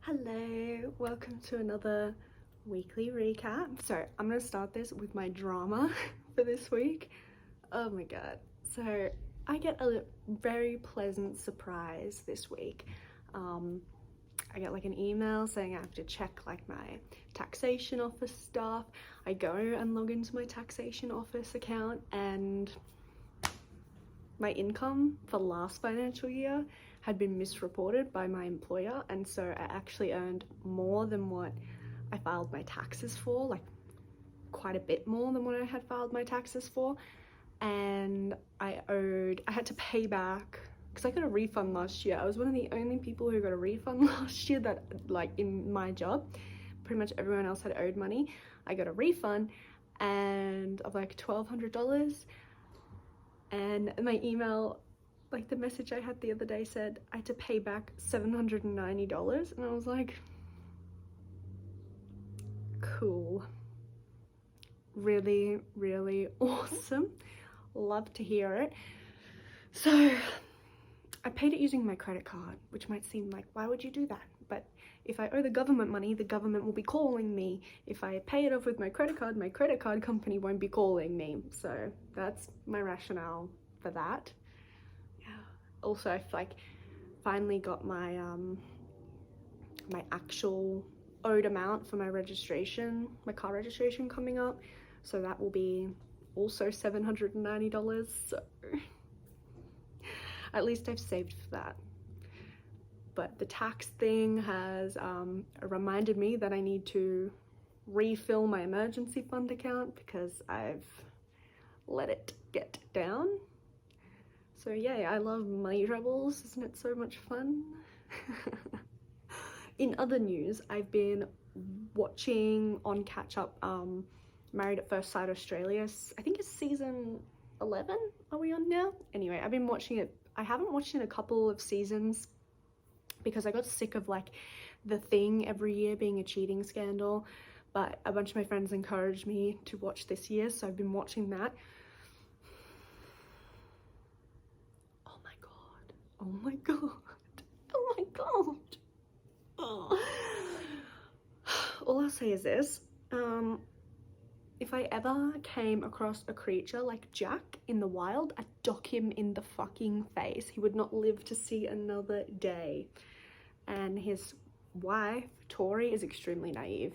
Hello, welcome to another weekly recap. So I'm gonna start this with my drama for this week. Oh my god. So I get a very pleasant surprise this week. I get like an email saying I have to check like my taxation office stuff. I go and log into my taxation office account and my income for last financial year had been misreported by my employer, and so I actually earned more than what I filed my taxes for, like quite a bit more than what I had filed my taxes for. And I had to pay back because I got a refund last year. I was one of the only people who got a refund last year, that like in my job. Pretty much everyone else had owed money. I got a refund and of like $1,200, and my email, like the message I had the other day, said I had to pay back $790, and I was like, cool, really, really awesome, love to hear it. So I paid it using my credit card, which might seem like, why would you do that? But if I owe the government money, the government will be calling me. If I pay it off with my credit card company won't be calling me. So that's my rationale for that. Yeah. Also, I've like finally got my my actual owed amount for my registration, my car registration coming up. So that will be also $790. So at least I've saved for that. But the tax thing has reminded me that I need to refill my emergency fund account because I've let it get down. So yeah, I love money troubles. Isn't it so much fun? In other news, I've been watching on catch up Married at First Sight Australia. I think it's season 11. Are we on now? Anyway, I've been watching it. I haven't watched it in a couple of seasons because I got sick of like the thing every year being a cheating scandal, but a bunch of my friends encouraged me to watch this year, so I've been watching that. Oh my god, oh my god, oh my god. Oh. All I'll say is this, if I ever came across a creature like Jack in the wild, I'd dock him in the fucking face. He would not live to see another day. And his wife, Tori, is extremely naive.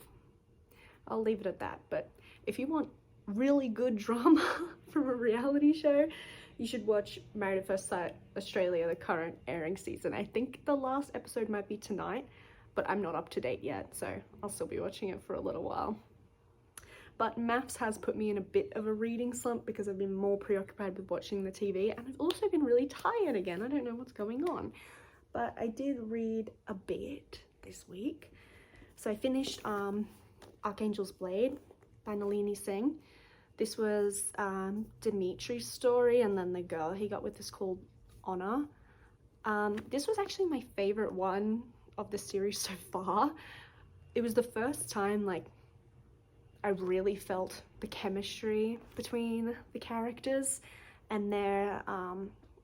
I'll leave it at that. But if you want really good drama from a reality show, you should watch Married at First Sight Australia, the current airing season. I think the last episode might be tonight, but I'm not up to date yet, so I'll still be watching it for a little while. But maths has put me in a bit of a reading slump because I've been more preoccupied with watching the TV, and I've also been really tired again. I don't know what's going on. But I did read a bit this week. So I finished Archangel's Blade by Nalini Singh. This was Dimitri's story, and then the girl he got with is called Honor. This was actually my favorite one of the series so far. It was the first time like I really felt the chemistry between the characters, and there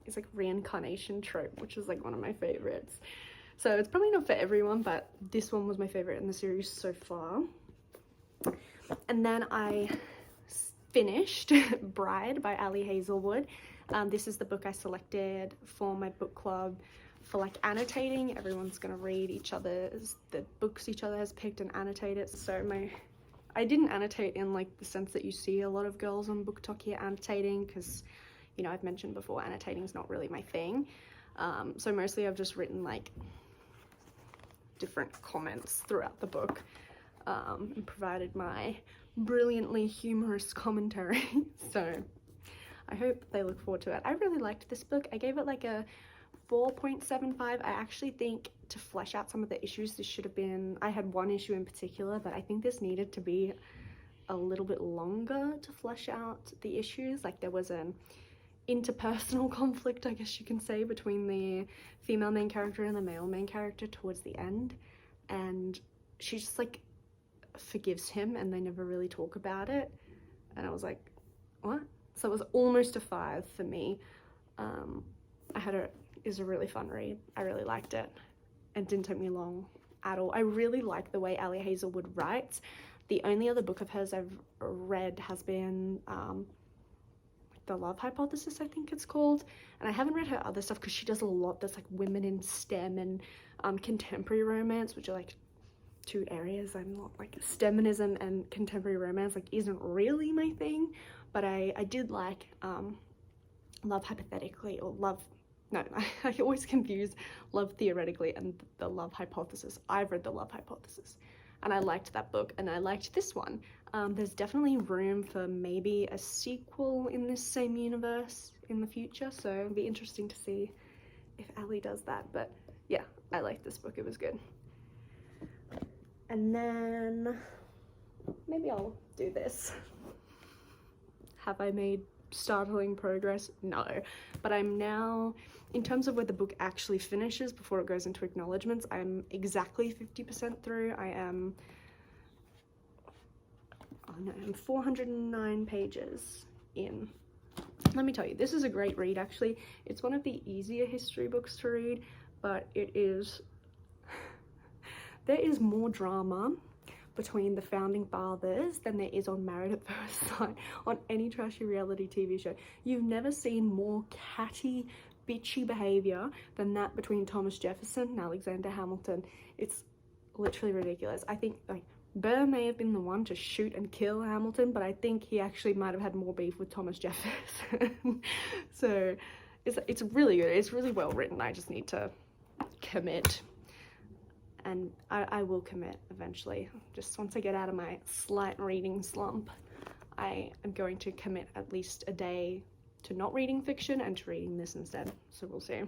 is like reincarnation trope, which is like one of my favorites. So it's probably not for everyone, but this one was my favorite in the series so far. And then I finished Bride by Ali Hazelwood. This is the book I selected for my book club for like annotating. Everyone's gonna read the books each other has picked and annotate it. So I didn't annotate in like the sense that you see a lot of girls on BookTok here annotating, because you know, I've mentioned before, annotating is not really my thing. So mostly I've just written like different comments throughout the book and provided my brilliantly humorous commentary. So I hope they look forward to it. I really liked this book. I gave it like a 4.75. I actually think to flesh out some of the issues, this should have been, I had one issue in particular, but I think this needed to be a little bit longer to flesh out the issues. Like there was an interpersonal conflict, I guess you can say, between the female main character and the male main character towards the end, and she just like forgives him and they never really talk about it, and I was like, what? So it was almost a 5 for me. It was a really fun read. I really liked it. It didn't take me long at all. I really like the way Ali Hazelwood writes. The only other book of hers I've read has been The Love Hypothesis, I think it's called, and I haven't read her other stuff because she does a lot that's like women in STEM and contemporary romance, which are like two areas I'm not like. STEMism and contemporary romance like isn't really my thing, but I did like Love Hypothetically, or Love, no, I always confuse Love Theoretically and The Love Hypothesis. I've read The Love Hypothesis and I liked that book, and I liked this one. There's definitely room for maybe a sequel in this same universe in the future, so it'll be interesting to see if Ali does that. But yeah, I liked this book, it was good. And then maybe I'll do this. Have I made startling progress? No, but I'm now, in terms of where the book actually finishes before it goes into acknowledgements, I'm exactly 50% through. I'm 409 pages in. Let me tell you, this is a great read actually. It's one of the easier history books to read, but it is, there is more drama between the founding fathers than there is on Married at First Sight on any trashy reality TV show. You've never seen more catty, bitchy behavior than that between Thomas Jefferson and Alexander Hamilton. It's literally ridiculous. I think like Burr may have been the one to shoot and kill Hamilton, but I think he actually might have had more beef with Thomas Jefferson. So it's really good. It's really well written. I just need to commit. And I will commit eventually. Just once I get out of my slight reading slump, I am going to commit at least a day to not reading fiction and to reading this instead. So we'll see.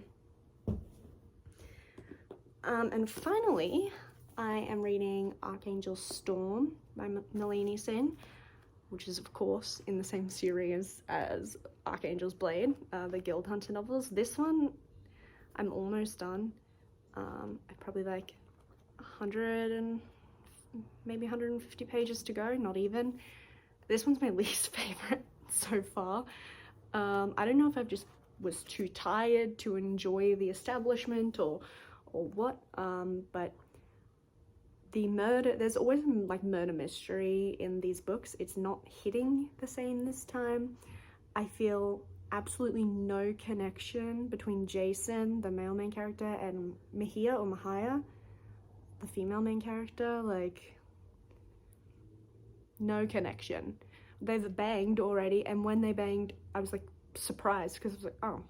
And finally, I am reading Archangel Storm by Nalini Singh, which is of course in the same series as Archangel's Blade, the Guild Hunter novels. This one, I'm almost done. I probably like 100 and maybe 150 pages to go, not even. This one's my least favorite so far. I don't know if I've just was too tired to enjoy the establishment or what, but the murder, there's always like murder mystery in these books. It's not hitting the same this time. I feel absolutely no connection between Jason, the male main character, and Mahia, the female main character. Like, no connection. They've banged already, and when they banged, I was like surprised because I was like, oh,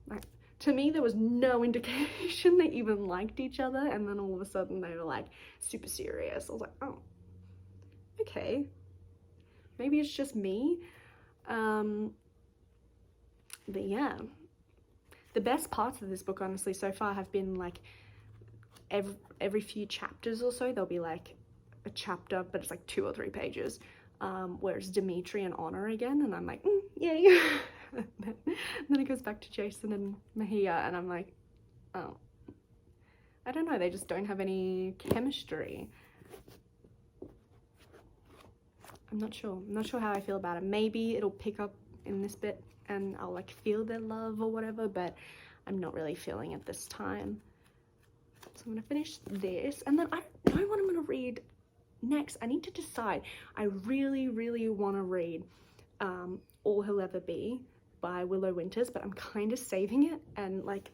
like, to me there was no indication they even liked each other, and then all of a sudden they were like super serious. I was like, oh, okay, maybe it's just me. But yeah, the best parts of this book honestly so far have been like every few chapters or so there'll be like a chapter, but it's like 2 or 3 pages where it's Dimitri and Honor again, and I'm like, yay. And then it goes back to Jason and Mahia, and I'm like, oh, I don't know, they just don't have any chemistry. I'm not sure how I feel about it. Maybe it'll pick up in this bit and I'll like feel their love or whatever, but I'm not really feeling it this time. So I'm gonna finish this, and then I don't know what I'm gonna read next. I need to decide. I really want to read All He'll Ever Be by Willow Winters, but I'm kind of saving it, and like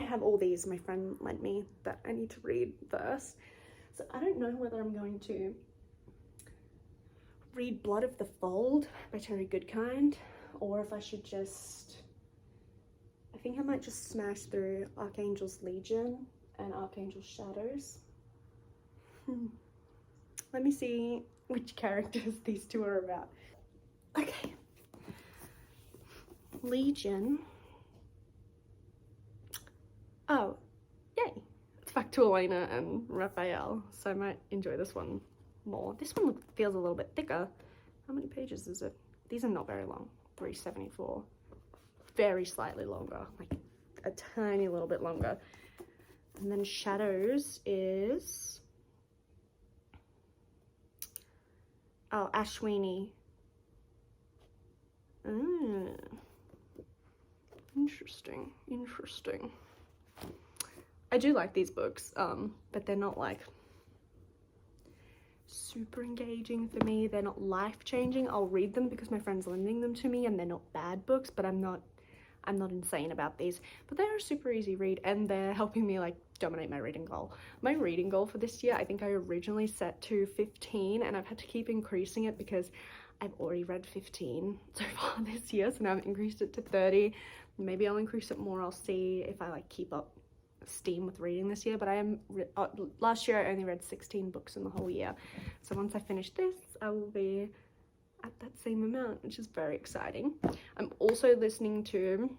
I have all these my friend lent me that I need to read first. So I don't know whether I'm going to read Blood of the Fold by Terry Goodkind, or if I should just, I think I might just smash through Archangel's Legion and Archangel's Shadows. Let me see which characters these two are about. Okay. Legion. Oh, yay. It's back to Elena and Raphael, so I might enjoy this one more. This one feels a little bit thicker. How many pages is it? These are not very long. 374. Very slightly longer, like a tiny little bit longer. And then Shadows is, oh, Ashwini. Interesting. I do like these books, but they're not like super engaging for me. They're not life-changing. I'll read them because my friend's lending them to me, and they're not bad books, but I'm not insane about these. But they're a super easy read, and they're helping me like dominate my reading goal. My reading goal for this year, I think I originally set to 15, and I've had to keep increasing it because I've already read 15 so far this year, so now I've increased it to 30. Maybe I'll increase it more. I'll see if I like keep up steam with reading this year. But I am last year I only read 16 books in the whole year, so once I finish this I will be at that same amount, which is very exciting. I'm also listening to,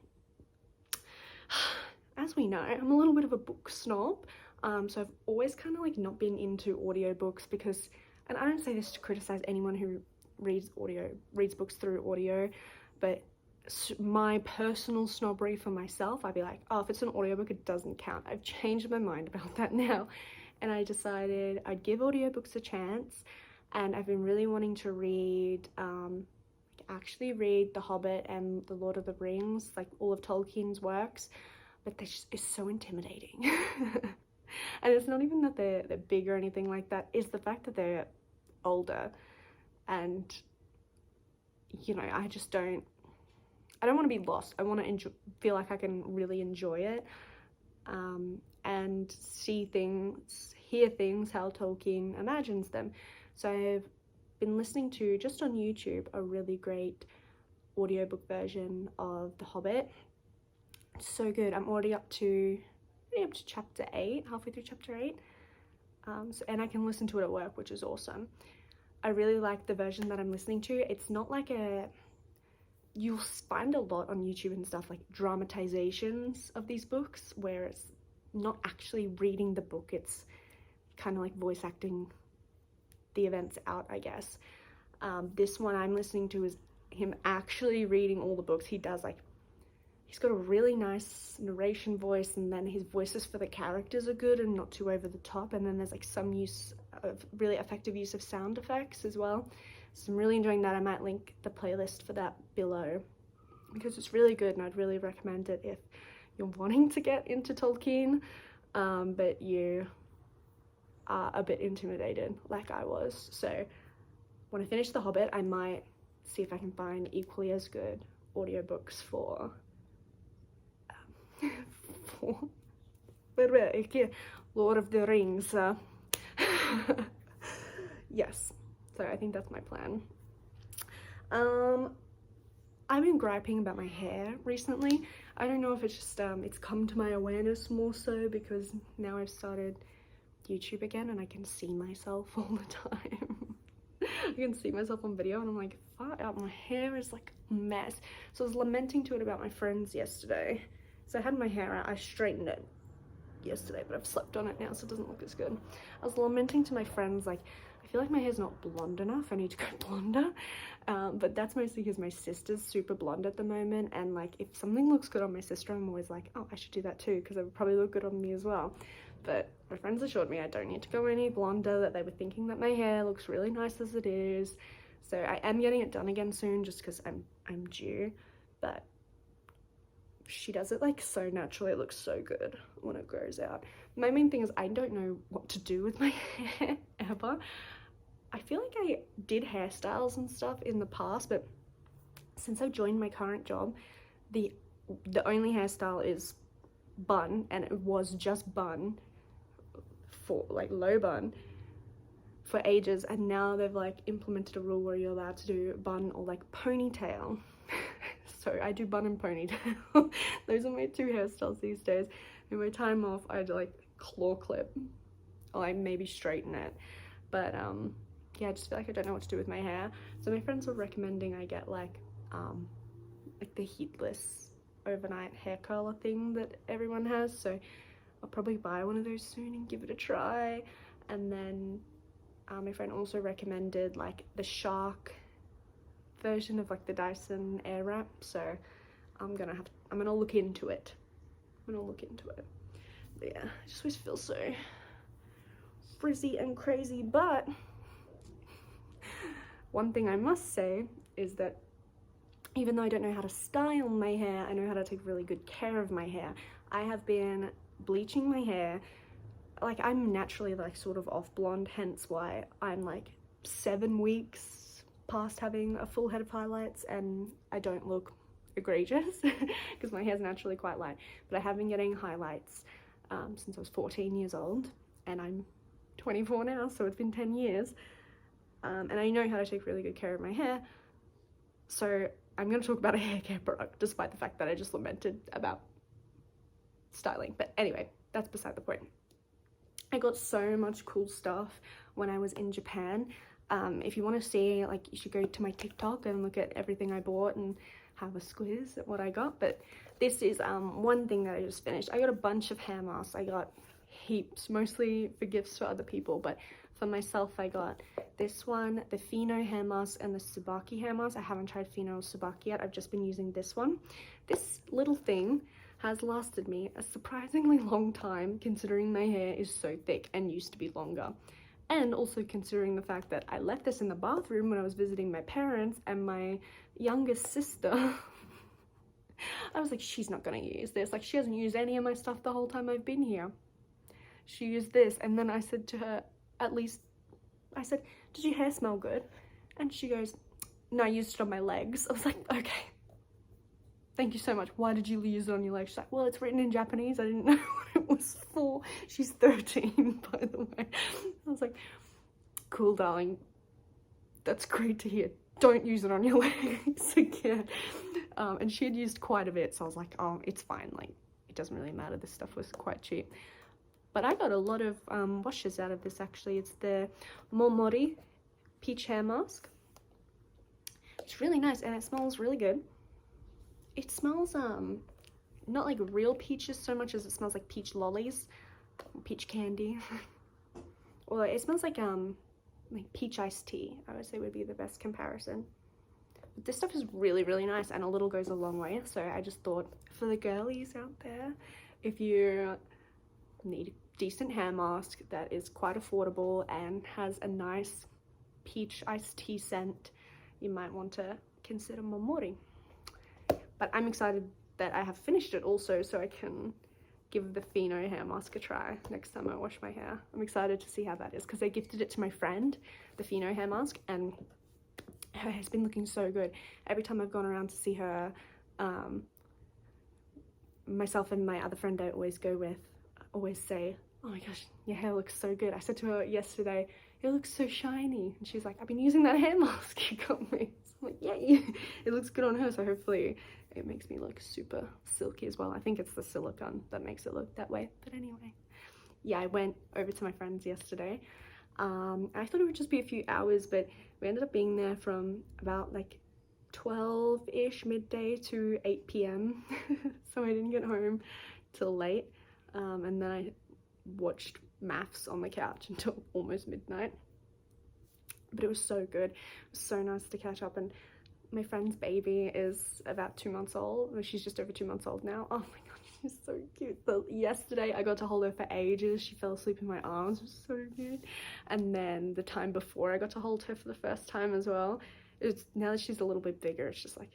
as we know, I'm a little bit of a book snob, so I've always kind of like not been into audiobooks because, and I don't say this to criticize anyone who reads books through audio, but my personal snobbery for myself, I'd be like, oh, if it's an audiobook it doesn't count. I've changed my mind about that now, and I decided I'd give audiobooks a chance. And I've been really wanting to read, actually read The Hobbit and The Lord of the Rings, like all of Tolkien's works, but they just is so intimidating. And it's not even that they're big or anything like that, it's the fact that they're older, and you know, I don't want to be lost. I want to feel like I can really enjoy it, and see things, hear things how Tolkien imagines them. So I've been listening to, just on YouTube, a really great audiobook version of The Hobbit. It's so good. I'm already up to chapter 8, halfway through chapter 8. And I can listen to it at work, which is awesome. I really like the version that I'm listening to. It's not like you'll find a lot on YouTube and stuff, like dramatizations of these books, where it's not actually reading the book, it's kind of like voice acting the events out, I guess. This one I'm listening to is him actually reading all the books. He does, like, he's got a really nice narration voice, and then his voices for the characters are good and not too over the top, and then there's like some really effective use of sound effects as well. So I'm really enjoying that. I might link the playlist for that below because it's really good, and I'd really recommend it if you're wanting to get into Tolkien, but you are a bit intimidated like I was. So when I finish The Hobbit, I might see if I can find equally as good audiobooks for Lord of the Rings. Yes, so I think that's my plan. I've been griping about my hair recently. I don't know if it's just it's come to my awareness more so because now I've started YouTube again and I can see myself all the time. I can see myself on video and I'm like, fuck, my hair is like a mess. So I was lamenting to it about my friends yesterday. So I had my hair out, I straightened it yesterday, but I've slept on it now so it doesn't look as good. I was lamenting to my friends, like, I feel like my hair's not blonde enough, I need to go blonder. But that's mostly because my sister's super blonde at the moment, and like if something looks good on my sister, I'm always like, oh, I should do that too because it would probably look good on me as well. But my friends assured me I don't need to go any blonder, that they were thinking that my hair looks really nice as it is. So I am getting it done again soon just because I'm due, but she does it like so naturally, it looks so good when it grows out. My main thing is I don't know what to do with my hair ever. I feel like I did hairstyles and stuff in the past, but since I've joined my current job, the only hairstyle is bun, and it was just bun, for like low bun for ages, and now they've like implemented a rule where you're allowed to do bun or like ponytail. So I do bun and ponytail. Those are my two hairstyles these days. In my time off, I'd like claw clip or like maybe straighten it, but yeah, I just feel like I don't know what to do with my hair. So my friends were recommending I get like the heatless overnight hair curler thing that everyone has, so I'll probably buy one of those soon and give it a try. And then my friend also recommended like the Shark version of like the Dyson Airwrap, so I'm gonna look into it. But yeah, I just always feel so frizzy and crazy. But one thing I must say is that even though I don't know how to style my hair, I know how to take really good care of my hair. I have been bleaching my hair. Like, I'm naturally like sort of off blonde, hence why I'm like 7 weeks past having a full head of highlights and I don't look egregious because my hair's naturally quite light. But I have been getting highlights since I was 14 years old, and I'm 24 now, so it's been 10 years. And I know how to take really good care of my hair, so I'm going to talk about a hair care product, despite the fact that I just lamented about styling. But anyway, that's beside the point. I got so much cool stuff when I was in Japan. If you want to see, like, you should go to my TikTok and look at everything I bought and have a squiz at what I got. But this is one thing that I just finished. I got a bunch of hair masks. I got heaps, mostly for gifts for other people, but for myself I got this one, the Fino hair mask, and the Tsubaki hair mask. I haven't tried Fino or Tsubaki yet. I've just been using this one. This little thing has lasted me a surprisingly long time, considering my hair is so thick and used to be longer. And also considering the fact that I left this in the bathroom when I was visiting my parents, and my youngest sister I was like, she's not gonna use this. Like, she hasn't used any of my stuff the whole time I've been here. She used this. And then I said to her, I said, did your hair smell good? And she goes, no, I used it on my legs. I was like, okay, thank you so much. Why did you use it on your legs? She's like, well, it's written in Japanese. I didn't know what it was for. She's 13, by the way. I was like, cool, darling. That's great to hear. Don't use it on your legs again. And she had used quite a bit, so I was like, oh, it's fine. Like, it doesn't really matter. This stuff was quite cheap. But I got a lot of washes out of this, actually. It's the Momori peach hair mask. It's really nice, and it smells really good. It smells not like real peaches so much as it smells like peach lollies, peach candy. Or it smells like peach iced tea, I would say would be the best comparison. But this stuff is really, really nice, and a little goes a long way. So I just thought, for the girlies out there, if you need a decent hair mask that is quite affordable and has a nice peach iced tea scent, you might want to consider Momori. But I'm excited that I have finished it also, so I can give the Fino hair mask a try next time I wash my hair. I'm excited to see how that is, because I gifted it to my friend, the Fino hair mask, and her hair's been looking so good. Every time I've gone around to see her, myself and my other friend I always go with always say, oh my gosh, your hair looks so good. I said to her yesterday, it looks so shiny. And she's like, I've been using that hair mask you got me. So I'm like, yay. It looks good on her, so hopefully it makes me look super silky as well. I think it's the silicone that makes it look that way. But anyway, yeah, I went over to my friend's yesterday. I thought it would just be a few hours, but we ended up being there from about like 12-ish midday to 8 p.m. So I didn't get home till late. And then I watched maths on the couch until almost midnight. But it was so good. It was so nice to catch up. And my friend's baby is about 2 months old. Well, she's just over 2 months old now. Oh my god, she's so cute. So yesterday I got to hold her for ages. She fell asleep in my arms. It was so cute. And then the time before I got to hold her for the first time as well. It's now that she's a little bit bigger, it's just like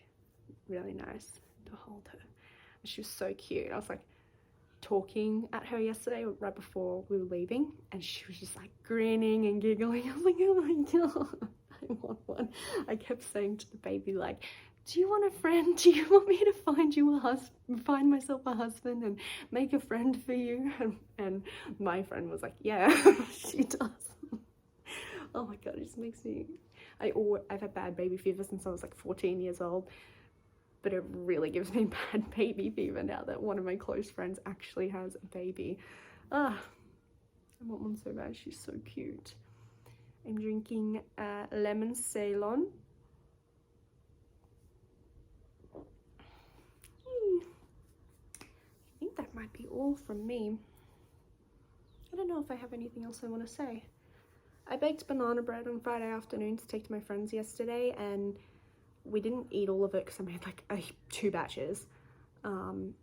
really nice to hold her. And she was so cute. I was like talking at her yesterday right before we were leaving, and she was just like grinning and giggling. I was like, oh my god, I want one. I kept saying to the baby, like, do you want a friend? Do you want me to find you a husband, find myself a husband and make a friend for you? And my friend was like, yeah, she does. Oh my god, it just makes me, I've had bad baby fever since I was like 14 years old, but it really gives me bad baby fever now that one of my close friends actually has a baby. I want one so bad. She's so cute. I'm drinking lemon Ceylon. I think that might be all from me. I don't know if I have anything else I want to say. I baked banana bread on Friday afternoon to take to my friends yesterday, and we didn't eat all of it because I made like 2 batches. And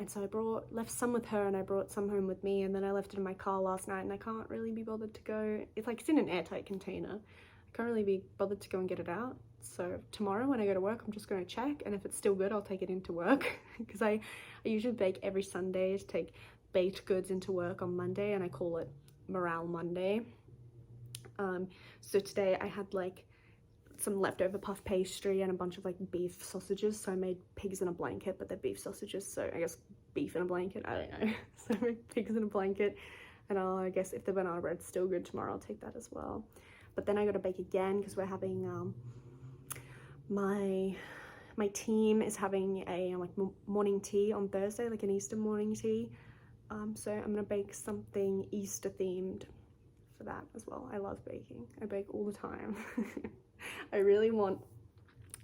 so I left some with her and I brought some home with me, and then I left it in my car last night, and I can't really be bothered to go. It's in an airtight container. I can't really be bothered to go and get it out. So tomorrow when I go to work, I'm just going to check, and if it's still good, I'll take it into work because I usually bake every Sunday to take baked goods into work on Monday, and I call it Morale Monday. So today I had like some leftover puff pastry and a bunch of like beef sausages. So I made pigs in a blanket, but they're beef sausages, so I guess beef in a blanket, I don't know. So I made pigs in a blanket, and I guess if the banana bread's still good tomorrow, I'll take that as well. But then I gotta bake again because we're having my team is having a like morning tea on Thursday, like an Easter morning tea. So I'm gonna bake something Easter themed for that as well. I love baking. I bake all the time. I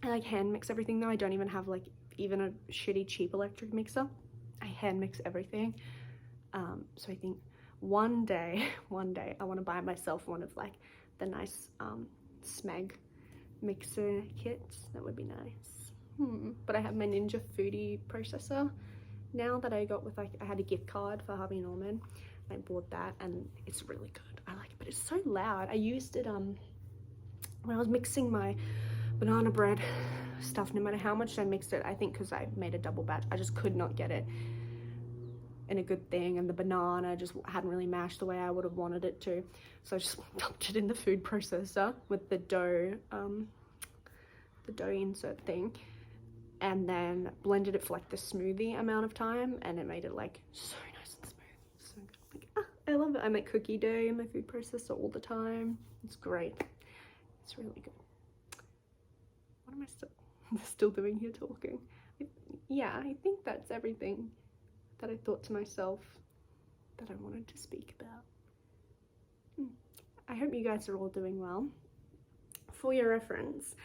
like hand mix everything though. I don't even have like even a shitty cheap electric mixer. I hand mix everything. So I think one day I want to buy myself one of like the nice Smeg mixer kits. That would be nice. But I have my Ninja Foodie processor now that I got with like, I had a gift card for Harvey Norman. I bought that and it's really good. I like it, but it's so loud. I used it when I was mixing my banana bread stuff. No matter how much I mixed it, I think because I made a double batch, I just could not get it in a good thing, and the banana just hadn't really mashed the way I would have wanted it to. So I just dumped it in the food processor with the dough insert thing, and then blended it for like the smoothie amount of time, and it made it like so nice and smooth. So good. Like, I love it. I make cookie dough in my food processor all the time. It's great. It's really good. What am I still doing here talking? Yeah, I think that's everything that I thought to myself that I wanted to speak about. I hope you guys are all doing well. For your reference,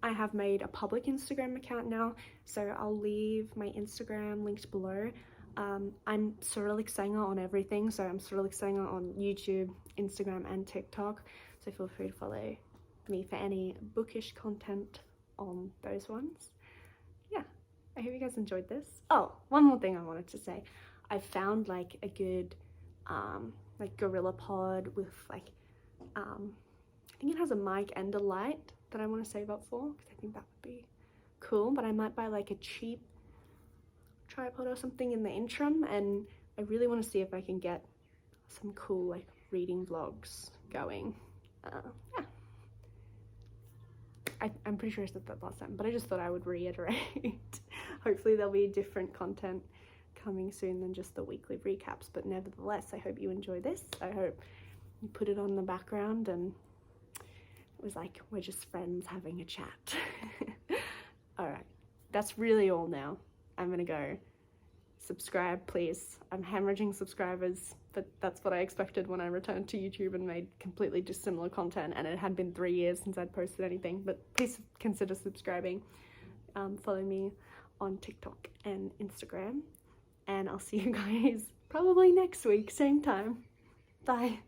I have made a public Instagram account now, so I'll leave my Instagram linked below. I'm Cyrillic Sanger on everything, so I'm Cyrillic Sanger on YouTube, Instagram, and TikTok, so feel free to follow me for any bookish content on those ones. Yeah, I hope you guys enjoyed this. Oh, one more thing I wanted to say. I found like a good like Gorilla Pod with like I think it has a mic and a light that I want to save up for, because I think that would be cool. But I might buy like a cheap tripod or something in the interim, and I really want to see if I can get some cool like reading vlogs going. Yeah, I'm pretty sure I said that last time, but I just thought I would reiterate. Hopefully there'll be different content coming soon than just the weekly recaps, but nevertheless, I hope you enjoy this. I hope you put it on in the background and it was like we're just friends having a chat. All right, that's really all now. I'm gonna go. Subscribe, please. I'm hemorrhaging subscribers, but that's what I expected when I returned to YouTube and made completely dissimilar content, and it had been 3 years since I'd posted anything. But please consider subscribing. Follow me on TikTok and Instagram, and I'll see you guys probably next week, same time. Bye.